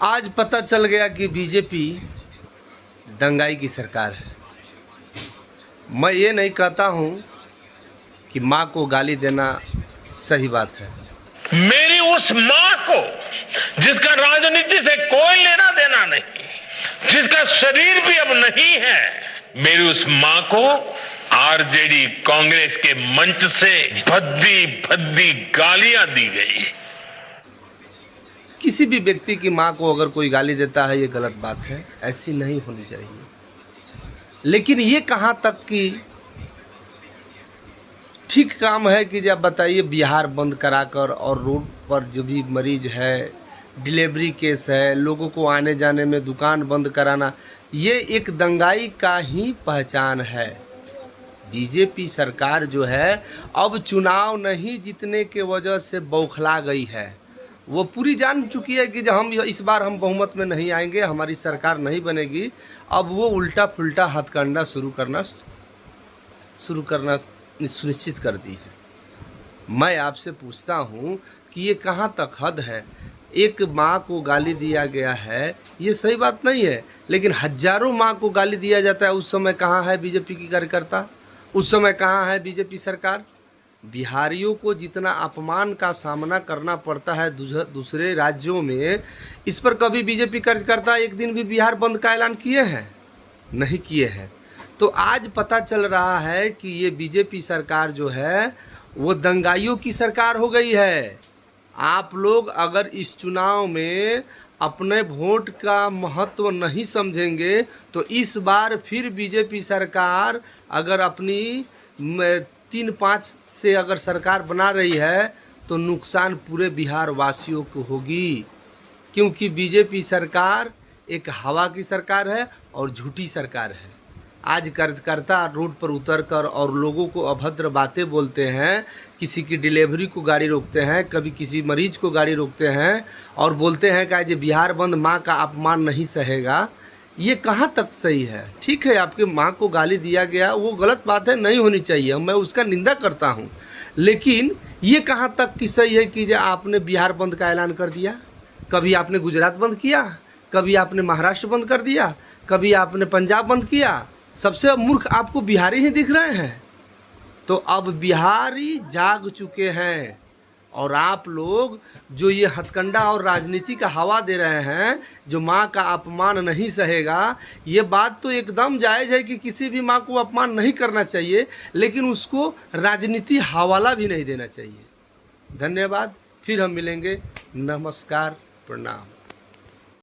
आज पता चल गया कि बीजेपी दंगाई की सरकार है। मैं ये नहीं कहता हूँ कि माँ को गाली देना सही बात है। मेरी उस माँ को जिसका राजनीति से कोई लेना देना नहीं, जिसका शरीर भी अब नहीं है, मेरी उस माँ को आरजेडी कांग्रेस के मंच से भद्दी भद्दी गालियां दी गई। किसी भी व्यक्ति की माँ को अगर कोई गाली देता है ये गलत बात है, ऐसी नहीं होनी चाहिए। लेकिन ये कहाँ तक कि ठीक काम है कि जब बताइए बिहार बंद कराकर और रोड पर जो भी मरीज है, डिलीवरी केस है, लोगों को आने जाने में दुकान बंद कराना, ये एक दंगाई का ही पहचान है। बीजेपी सरकार जो है अब चुनाव नहीं जीतने के वजह से बौखला गई है। वो पूरी जान चुकी है कि जब हम इस बार हम बहुमत में नहीं आएंगे, हमारी सरकार नहीं बनेगी। अब वो उल्टा पुल्टा हथकंडा शुरू करना सुनिश्चित कर दी है। मैं आपसे पूछता हूँ कि ये कहाँ तक हद है। एक माँ को गाली दिया गया है, ये सही बात नहीं है, लेकिन हजारों माँ को गाली दिया जाता है। उस समय कहाँ है बीजेपी की कार्यकर्ता? उस समय कहाँ है बीजेपी सरकार? बिहारियों को जितना अपमान का सामना करना पड़ता है दूसरे राज्यों में, इस पर कभी बीजेपी कार्यकर्ता एक दिन भी बिहार बंद का ऐलान किए हैं? नहीं किए हैं। तो आज पता चल रहा है कि ये बीजेपी सरकार जो है वो दंगाइयों की सरकार हो गई है। आप लोग अगर इस चुनाव में अपने वोट का महत्व नहीं समझेंगे तो इस बार फिर बीजेपी सरकार अगर अपनी 3-5 से अगर सरकार बना रही है तो नुकसान पूरे बिहार वासियों को होगी। क्योंकि बीजेपी सरकार एक हवा की सरकार है और झूठी सरकार है। आज कार्यकर्ता रोड पर उतरकर और लोगों को अभद्र बातें बोलते हैं, किसी की डिलीवरी को गाड़ी रोकते हैं, कभी किसी मरीज को गाड़ी रोकते हैं और बोलते हैं कि आज बिहार बंद माँ का अपमान नहीं सहेगा। ये कहाँ तक सही है? ठीक है, आपके माँ को गाली दिया गया, वो गलत बात है, नहीं होनी चाहिए, मैं उसका निंदा करता हूँ। लेकिन ये कहाँ तक कि सही है कि जो आपने बिहार बंद का ऐलान कर दिया? कभी आपने गुजरात बंद किया, कभी आपने महाराष्ट्र बंद कर दिया, कभी आपने पंजाब बंद किया। सबसे मूर्ख आपको बिहारी ही दिख रहे हैं। तो अब बिहारी जाग चुके हैं और आप लोग जो ये हथकंडा और राजनीति का हवा दे रहे हैं, जो माँ का अपमान नहीं सहेगा, ये बात तो एकदम जायज़ है कि किसी भी माँ को अपमान नहीं करना चाहिए, लेकिन उसको राजनीति हवाला भी नहीं देना चाहिए। धन्यवाद, फिर हम मिलेंगे। नमस्कार, प्रणाम।